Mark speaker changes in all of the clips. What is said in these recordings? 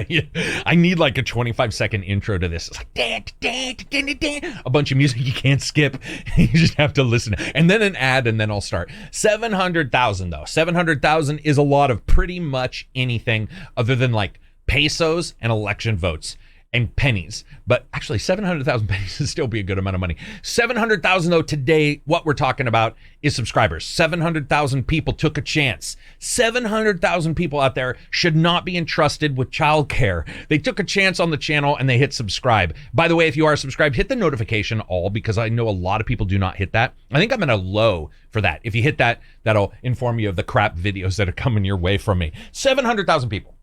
Speaker 1: Yeah, I need like a 25-second intro to this. It's like a bunch of music you can't skip. You just have to listen. And then an ad, and then I'll start. 700,000 though. 700,000 is a lot of pretty much anything other than like pesos and election votes and pennies. But actually 700,000 pennies would still be a good amount of money. 700,000 though, today what we're talking about is subscribers. 700,000 people took a chance. 700,000 people out there should not be entrusted with childcare. They took a chance on the channel and they hit subscribe. By the way, if you are subscribed, hit the notification all, because I know a lot of people do not hit that. I think I'm at a low for that. If you hit that, that'll inform you of the crap videos that are coming your way from me. 700,000 people.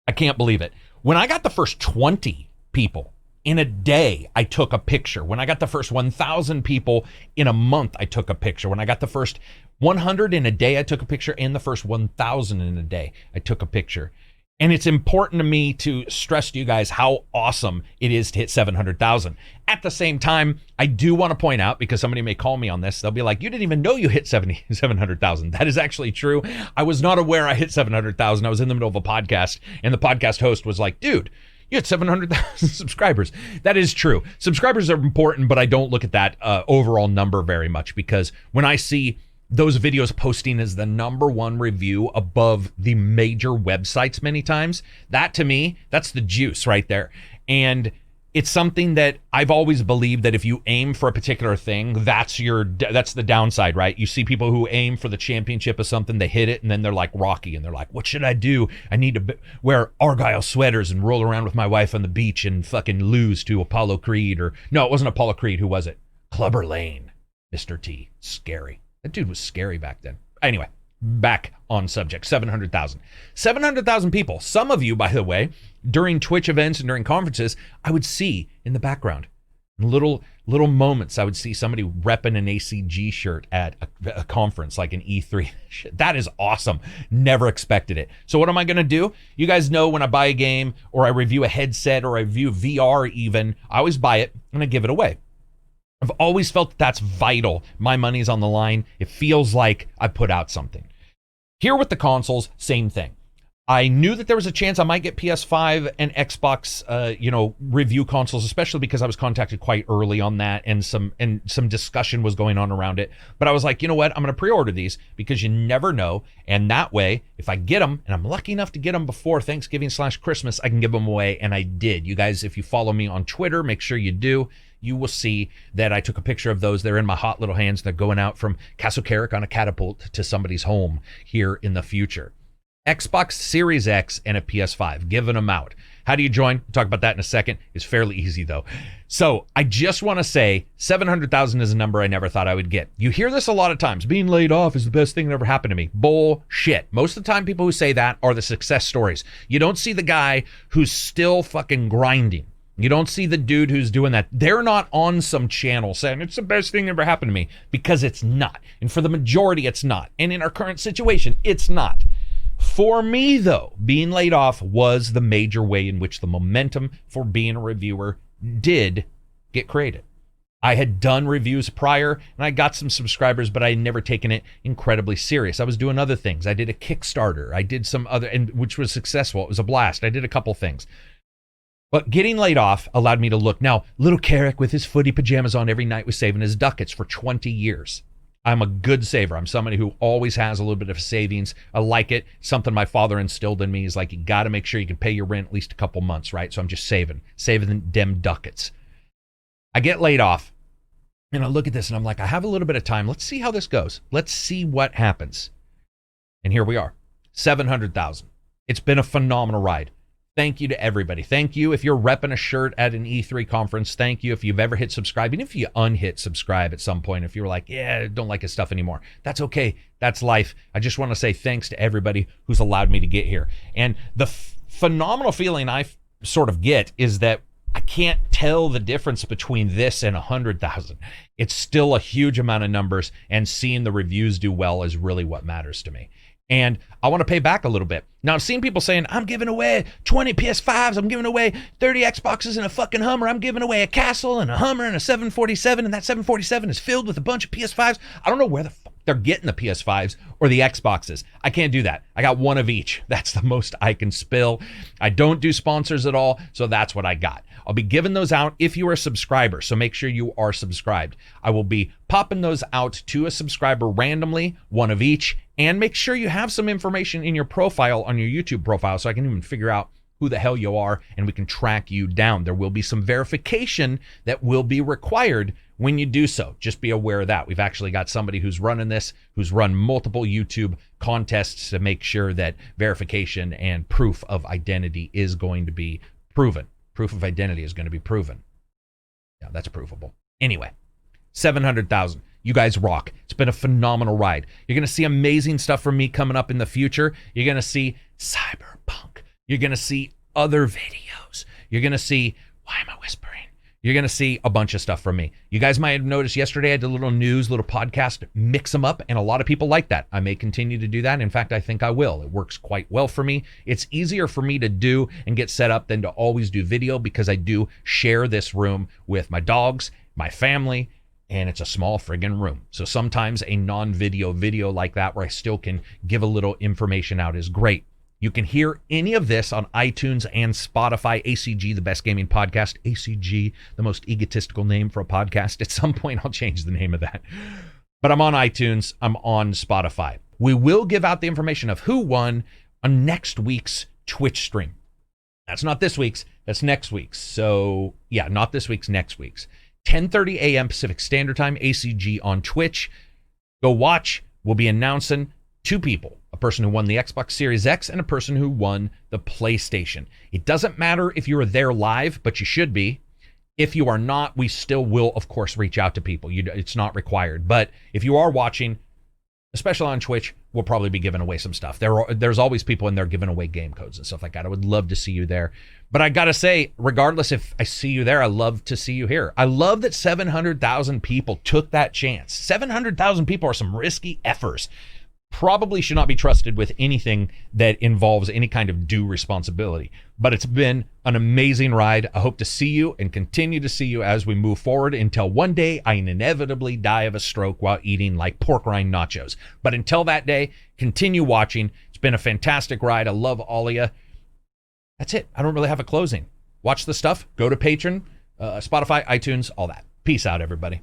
Speaker 1: I can't believe it. When I got the first 20 people in a day, I took a picture. When I got the first 1,000 people in a month, I took a picture. When I got the first 100 in a day, I took a picture. And the first 1,000 in a day, I took a picture. And it's important to me to stress to you guys how awesome it is to hit 700,000. At the same time, I do want to point out, because somebody may call me on this, they'll be like, you didn't even know you hit 700,000. That is actually true. I was not aware I hit 700,000. I was in the middle of a podcast, and the podcast host was like, dude, you had 700,000 subscribers. That is true. Subscribers are important, but I don't look at that overall number very much, because when I see those videos posting as the #1 review above the major websites many times, that to me, that's the juice right there. And it's something that I've always believed, that if you aim for a particular thing, that's the downside, right? You see people who aim for the championship of something, they hit it, and then they're like Rocky, and they're like, what should I do? I need to wear Argyle sweaters and roll around with my wife on the beach and fucking lose to Apollo Creed. Or no, it wasn't Apollo Creed. Who was it? Clubber Lane. Mr. T. Scary. That dude was scary back then. Anyway, back on subject. 700,000. 700,000 people. Some of you, by the way, during Twitch events and during conferences, I would see in the background, little moments, I would see somebody repping an ACG shirt at a conference, like an E3. That is awesome. Never expected it. So what am I going to do? You guys know when I buy a game, or I review a headset, or I review VR even, I always buy it and I give it away. I've always felt that that's vital. My money's on the line. It feels like I put out something. Here with the consoles, same thing. I knew that there was a chance I might get PS5 and Xbox, review consoles, especially because I was contacted quite early on that, and some discussion was going on around it. But I was like, you know what? I'm going to pre-order these, because you never know. And that way, if I get them, and I'm lucky enough to get them before Thanksgiving/Christmas, I can give them away. And I did. You guys, if you follow me on Twitter, make sure you do. You will see that I took a picture of those. They're in my hot little hands. They're going out from Castle Carrick on a catapult to somebody's home here in the future. Xbox Series X and a PS5, giving them out. How do you join? We'll talk about that in a second. It's fairly easy though. So I just want to say 700,000 is a number I never thought I would get. You hear this a lot of times. Being laid off is the best thing that ever happened to me. Bullshit. Most of the time people who say that are the success stories. You don't see the guy who's still fucking grinding. You don't see the dude who's doing that. They're not on some channel saying it's the best thing that ever happened to me, because it's not. And for the majority, it's not. And in our current situation, it's not. For me, though, being laid off was the major way in which the momentum for being a reviewer did get created. I had done reviews prior, and I got some subscribers, but I had never taken it incredibly serious. I was doing other things. I did a Kickstarter. I did some other, and which was successful. It was a blast. I did a couple things. But getting laid off allowed me to look. Now, little Carrick with his footy pajamas on every night was saving his ducats for 20 years. I'm a good saver. I'm somebody who always has a little bit of savings. I like it. Something my father instilled in me. He's like, you got to make sure you can pay your rent at least a couple months, right? So I'm just saving them ducats. I get laid off, and I look at this, and I'm like, I have a little bit of time. Let's see how this goes. Let's see what happens. And here we are, 700,000. It's been a phenomenal ride. Thank you to everybody. Thank you if you're repping a shirt at an E3 conference. Thank you if you've ever hit subscribe. Even if you unhit subscribe at some point, if you were like, yeah, I don't like his stuff anymore. That's okay. That's life. I just want to say thanks to everybody who's allowed me to get here. And the phenomenal feeling I sort of get is that I can't tell the difference between this and 100,000. It's still a huge amount of numbers, and seeing the reviews do well is really what matters to me. And I want to pay back a little bit. Now, I've seen people saying, I'm giving away 20 PS5s, I'm giving away 30 Xboxes and a fucking Hummer, I'm giving away a castle and a Hummer and a 747, and that 747 is filled with a bunch of PS5s. I don't know where the fuck they're getting the PS5s or the Xboxes. I can't do that. I got one of each. That's the most I can spill. I don't do sponsors at all, so that's what I got. I'll be giving those out if you are a subscriber, so make sure you are subscribed. I will be popping those out to a subscriber randomly, one of each, and make sure you have some information in your profile on your YouTube profile so I can even figure out who the hell you are and we can track you down. There will be some verification that will be required when you do so. Just be aware of that. We've actually got somebody who's running this, who's run multiple YouTube contests to make sure that verification and proof of identity is going to be proven. Proof of identity is going to be proven. Yeah, that's provable. Anyway, 700,000. You guys rock. It's been a phenomenal ride. You're going to see amazing stuff from me coming up in the future. You're going to see Cyberpunk. You're going to see other videos. You're going to see, why am I whispering? You're going to see a bunch of stuff from me. You guys might have noticed yesterday I did a little news, little podcast, mix them up, and a lot of people like that. I may continue to do that. In fact, I think I will. It works quite well for me. It's easier for me to do and get set up than to always do video because I do share this room with my dogs, my family, and it's a small friggin' room. So sometimes a non-video video like that where I still can give a little information out is great. You can hear any of this on iTunes and Spotify. ACG, the best gaming podcast. ACG, the most egotistical name for a podcast. At some point, I'll change the name of that. But I'm on iTunes. I'm on Spotify. We will give out the information of who won on next week's Twitch stream. That's not this week's. That's next week's. So, yeah, not this week's, next week's. 10:30 a.m. Pacific Standard Time, ACG on Twitch. Go watch. We'll be announcing two people. A person who won the Xbox Series X and a person who won the PlayStation. It doesn't matter if you are there live, but you should be. If you are not, we still will, of course, reach out to people. It's not required. But if you are watching, especially on Twitch, we'll probably be giving away some stuff. There's always people in there giving away game codes and stuff like that. I would love to see you there. But I got to say, regardless if I see you there, I love to see you here. I love that 700,000 people took that chance. 700,000 people are some risky effers. Probably should not be trusted with anything that involves any kind of due responsibility. But it's been an amazing ride. I hope to see you and continue to see you as we move forward until one day I inevitably die of a stroke while eating like pork rind nachos. But until that day, continue watching. It's been a fantastic ride. I love all of you. That's it. I don't really have a closing. Watch the stuff. Go to Patreon, Spotify, iTunes, all that. Peace out, everybody.